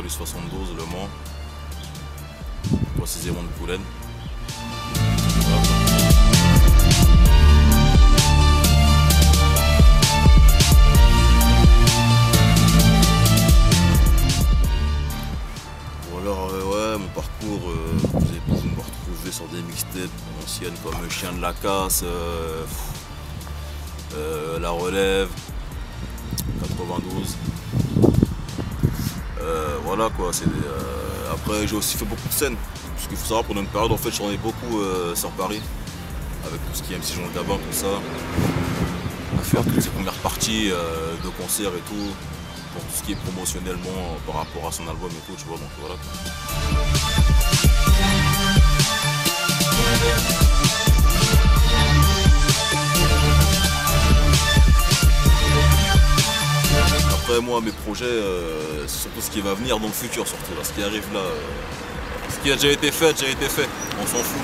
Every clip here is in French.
du 72, Le Mans, précisément de Poulennes. Ouais, mon parcours, vous avez pu me retrouver sur des mixtapes anciennes comme Chien de la Casse, La Relève, 92. Voilà quoi, après j'ai aussi fait beaucoup de scènes. Parce qu'il faut savoir, pendant une période en fait je tournais beaucoup sur Paris, avec tout ce qui est MC Jean Gabin, tout ça, à faire toutes ces premières parties de concerts et tout, pour tout ce qui est promotionnellement par rapport à son album et tout, tu vois, donc voilà. Après moi mes projets, c'est surtout ce qui va venir dans le futur surtout, là, ce qui arrive là. Ce qui a déjà été fait, on s'en fout.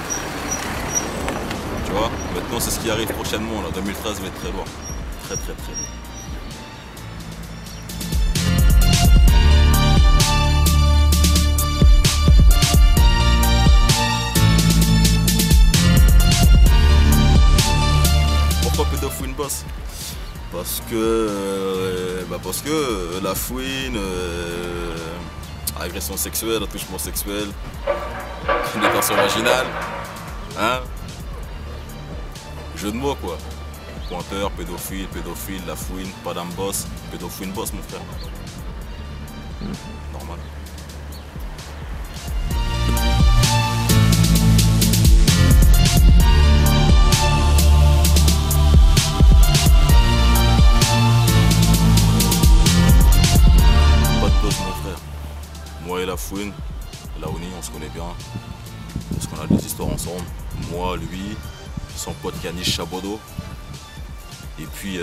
Tu vois, maintenant c'est ce qui arrive prochainement, là, 2013 va être très loin. Très très très loin. Pourquoi Pedo Fouine Boss? Parce que la fouine, agression sexuelle, attouchement sexuel, pénétration vaginale, hein, jeu de mots quoi. Pointeur, pédophile, la fouine, Padam Boss, Pedo Fouine Boss mon frère. Normal. Moi et la fouine, Laoni, on se connaît bien, parce qu'on a des histoires ensemble. Moi, lui, son pote Kanish Chabodo, et puis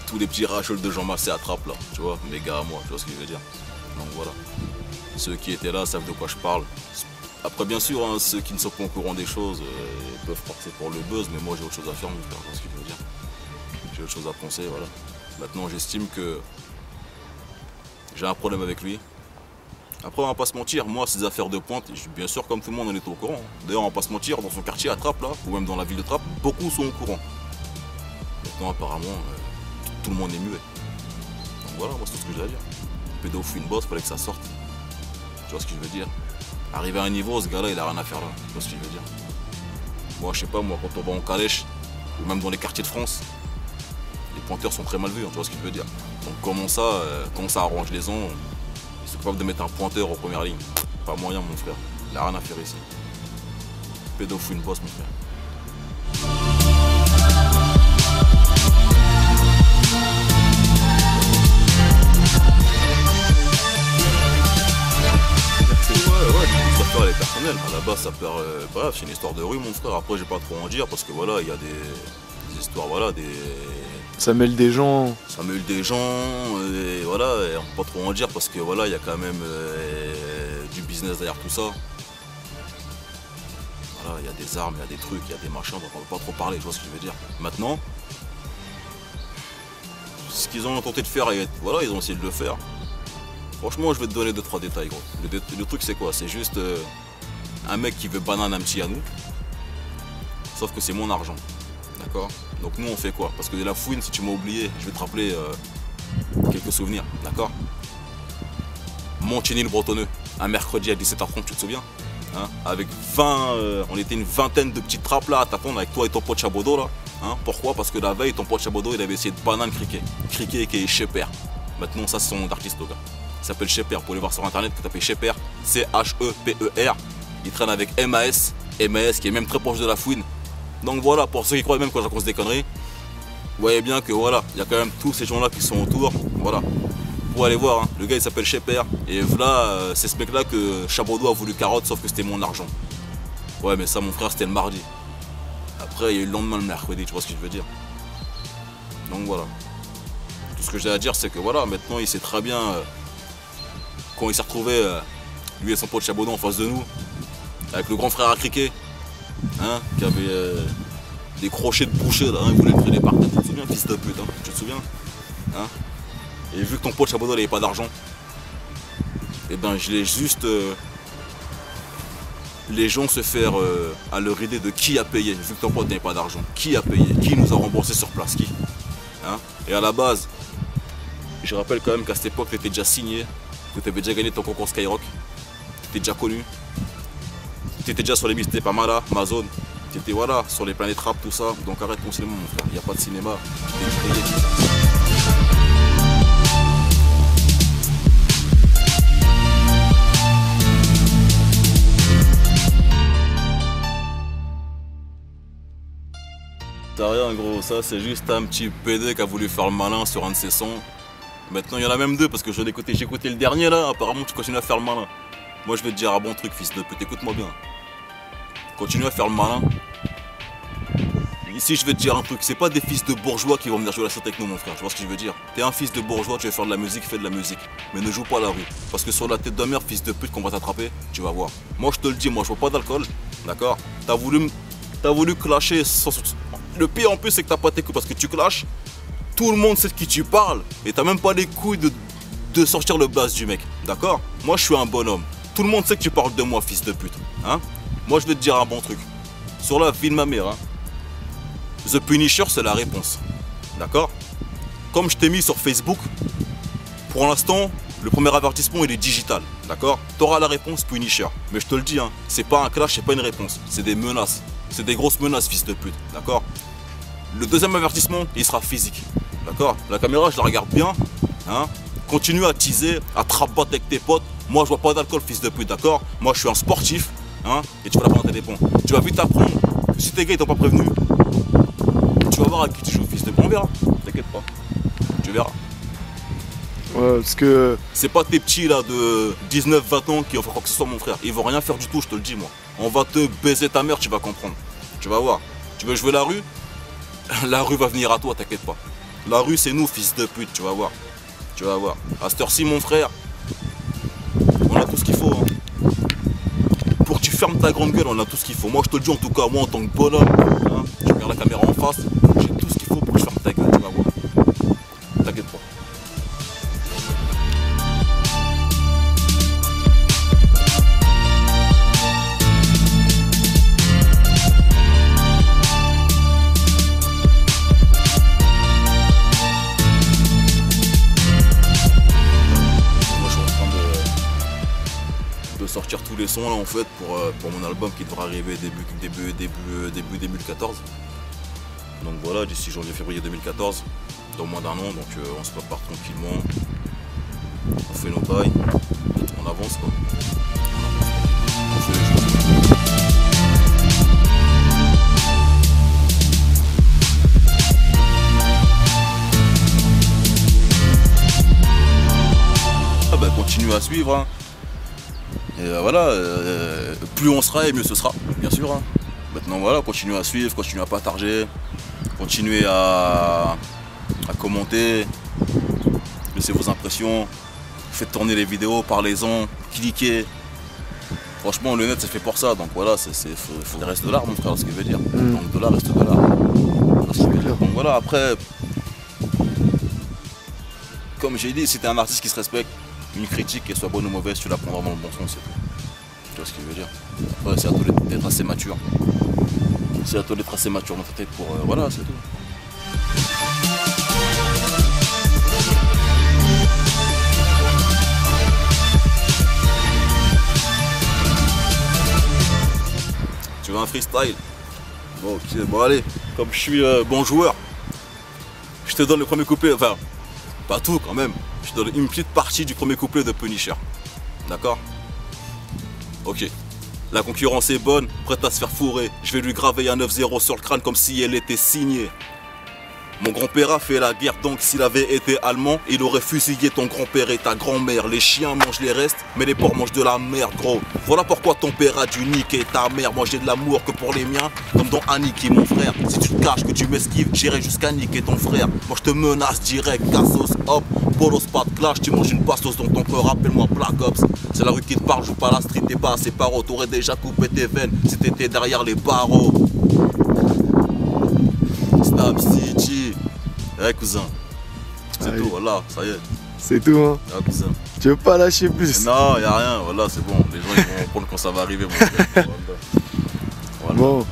tous les petits rachels de Jean Massé attrape là, tu vois, mes gars à moi, tu vois ce que je veux dire. Donc voilà, ceux qui étaient là savent de quoi je parle. Après bien sûr, hein, ceux qui ne sont pas au courant des choses peuvent passer pour le buzz, mais moi j'ai autre chose à faire, mon frère, tu vois ce que je veux dire. J'ai autre chose à penser, voilà. Maintenant j'estime que j'ai un problème avec lui. Après on va pas se mentir, moi ces affaires de pointe, bien sûr comme tout le monde on est au courant. D'ailleurs on va pas se mentir, dans son quartier à Trappes là, ou même dans la ville de Trappes, beaucoup sont au courant. Maintenant apparemment tout le monde est muet. Donc voilà, moi c'est tout ce que j'ai à dire. Pédo Fouine Boss, fallait que ça sorte. Tu vois ce que je veux dire? Arrivé à un niveau, ce gars là il a rien à faire là, tu vois ce que je veux dire? Moi je sais pas, moi quand on va en calèche, ou même dans les quartiers de France, les pointeurs sont très mal vus, hein, tu vois ce que je veux dire? Donc comment ça arrange les gens? C'est capable de mettre un pointeur en première ligne. Pas moyen mon frère. Il a rien à faire ici. Pédo Fouine Boss mon frère. Ouais, cette affaire elle est personnelle. À la base ça perd. Bref, c'est une histoire de rue mon frère. Après j'ai pas trop à en dire parce que voilà, il y a des histoires, voilà, Ça mêle des gens. Ça mêle des gens, et voilà, et on peut pas trop en dire parce que voilà, il y a quand même du business derrière tout ça. Voilà, il y a des armes, il y a des trucs, il y a des machins, donc on ne peut pas trop parler, tu vois ce que je veux dire. Maintenant, ce qu'ils ont tenté de faire, voilà, ils ont essayé de le faire. Franchement, je vais te donner 2-3 détails, gros. Le truc, c'est quoi? C'est juste un mec qui veut banane un petit à nous, sauf que c'est mon argent. D'accord? Donc nous on fait quoi? Parce que de la fouine, si tu m'as oublié, je vais te rappeler quelques souvenirs, d'accord? Montigny le Bretonneux, un mercredi à 17h30, tu te souviens? Hein? Avec 20, on était une vingtaine de petites trappes là à t'attendre avec toi et ton pote Chabodo là. Hein? Pourquoi? Parce que la veille, ton pote Chabodo il avait essayé de banane Criquet. Criquet qui est Sheper. Maintenant ça c'est son nom d'artiste le gars. Il s'appelle Sheper, pour aller voir sur internet, que tapez Sheper, C-H-E-P-E-R. Il traîne avec MAS qui est même très proche de la fouine. Donc voilà, pour ceux qui croient même quand je raconte des conneries, vous voyez bien que voilà, il y a quand même tous ces gens-là qui sont autour, voilà. Pour aller voir, hein, le gars il s'appelle Sheper, et voilà, c'est ce mec-là que Chabodo a voulu carotte, sauf que c'était mon argent. Ouais, mais ça, mon frère, c'était le mardi. Après, il y a eu le lendemain, le mercredi, tu vois ce que je veux dire. Donc voilà. Tout ce que j'ai à dire, c'est que voilà, maintenant il sait très bien, quand il s'est retrouvé, lui et son pote Chabodo en face de nous, avec le grand frère à criquet. Hein, qui avait des crochets de boucher là, hein, il voulait le traîner par terre, tu te souviens, fils de pute, hein, tu te souviens, hein? Et vu que ton pote Chabodo n'avait pas d'argent, et ben je l'ai juste... les gens se faire à leur idée de qui a payé, vu que ton pote n'avait pas d'argent. Qui a payé? Qui nous a remboursé sur place? Qui hein? Et à la base, je rappelle quand même qu'à cette époque, tu étais déjà signé, que tu avais déjà gagné ton concours Skyrock, tu étais déjà connu, tu étais déjà sur les listes Pamala, Amazon, tu étais voilà, sur les planètes rap, tout ça. Donc arrête ton cinéma, mon frère, il n'y a pas de cinéma. T'as rien gros, ça c'est juste un petit PD qui a voulu faire le malin sur un de ses sons. Maintenant il y en a même deux parce que j'ai écouté le dernier là, apparemment tu continues à faire le malin. Moi je vais te dire un bon truc fils de pute, écoute-moi bien. Continue à faire le malin. Ici je vais te dire un truc, c'est pas des fils de bourgeois qui vont venir jouer la scène avec nous mon frère, tu vois ce que je veux dire. T'es un fils de bourgeois, tu veux faire de la musique, fais de la musique. Mais ne joue pas à la rue. Parce que sur la tête de mère, fils de pute qu'on va t'attraper, tu vas voir. Moi je te le dis, moi je bois pas d'alcool, d'accord. T'as voulu clasher sans... Le pire en plus c'est que t'as pas tes couilles parce que tu clashes, tout le monde sait de qui tu parles et t'as même pas les couilles de sortir le blaze du mec, d'accord. Moi je suis un bonhomme, tout le monde sait que tu parles de moi fils de pute, hein. Moi je vais te dire un bon truc, sur la vie de ma mère, hein. The Punisher c'est la réponse, d'accord. Comme je t'ai mis sur Facebook, pour l'instant le premier avertissement il est digital, d'accord. T'auras la réponse Punisher, mais je te le dis, hein, c'est pas un clash, c'est pas une réponse, c'est des menaces. C'est des grosses menaces, fils de pute, d'accord. Le deuxième avertissement, il sera physique, d'accord. La caméra, je la regarde bien, hein. Continue à teaser, à te rabattre avec tes potes. Moi, je bois pas d'alcool, fils de pute, d'accord. Moi, je suis un sportif, hein, et tu vas la prendre tes ponts. Tu vas vite apprendre. Si tes gars, ils t'ont pas prévenu, tu vas voir à qui tu joues, fils de pute. On verra, t'inquiète pas, tu verras. Ouais, parce que... C'est pas tes petits là de 19-20 ans qui vont faire quoi que ce soit mon frère. Ils vont rien faire du tout, je te le dis moi. On va te baiser ta mère, tu vas comprendre. Tu vas voir. Tu veux jouer la rue? La rue va venir à toi, t'inquiète pas. La rue c'est nous, fils de pute, tu vas voir. Tu vas voir. À cette heure-ci mon frère, on a tout ce qu'il faut. Hein. Pour que tu fermes ta grande gueule, on a tout ce qu'il faut. Moi je te le dis en tout cas, moi en tant que bonhomme, hein, je regarde la caméra en face, j'ai tout ce qu'il faut pour que je ferme ta gueule, tu vas voir. T'inquiète pas. Sortir tous les sons là en fait pour mon album qui devra arriver début 2014. Donc voilà, d'ici janvier-février 2014, dans moins d'un an, donc on se prépare tranquillement, on fait nos bails, on avance quoi. On fait les choses. Ah bah continue à suivre hein. Et voilà, plus on sera et mieux ce sera, bien sûr. Hein. Maintenant voilà, continuez à suivre, continuez à partager, continuez à commenter, laissez vos impressions, faites tourner les vidéos, parlez-en, cliquez. Franchement le net c'est fait pour ça, donc voilà, faut reste de l'art mon frère, ce qu'il veut dire. Donc de l'art reste de l'art. Donc voilà, après, comme j'ai dit, si t'es un artiste qui se respecte, une critique, qu'elle soit bonne ou mauvaise, tu la prendras dans le bon sens, c'est tout. Tu vois ce qu'il veut dire. Après, c'est à toi d'être assez mature. C'est à toi d'être assez mature dans ta tête pour... voilà, c'est tout. Tu veux un freestyle? Bon, ok, bon allez, comme je suis bon joueur, je te donne le premier couplet, enfin, pas tout quand même. Je te donne une petite partie du premier couplet de Punisher. D'accord? Ok. La concurrence est bonne, prête à se faire fourrer. Je vais lui graver un 9-0 sur le crâne comme si elle était signée. Mon grand-père a fait la guerre, donc s'il avait été allemand, il aurait fusillé ton grand-père et ta grand-mère. Les chiens mangent les restes, mais les porcs mangent de la merde, gros. Voilà pourquoi ton père a dû niquer ta mère. Moi j'ai de l'amour que pour les miens, comme dans Annick et mon frère. Si tu te caches, que tu m'esquives, j'irai jusqu'à niquer ton frère. Moi je te menace direct, Cassos, hop, bolos, pas de clash. Tu manges une pastos dans ton corps, rappelle-moi Black Ops. C'est la rue qui te parle, joue pas la street, t'es pas assez paro. T'aurais déjà coupé tes veines si t'étais derrière les barreaux. Stab City. Eh cousin, c'est tout, voilà, ça y est. C'est tout, hein. Ah, tout ça. Tu veux pas lâcher plus? Non, y a rien, voilà, c'est bon. Les gens ils vont comprendre quand ça va arriver. Mon frère. Voilà. Bon.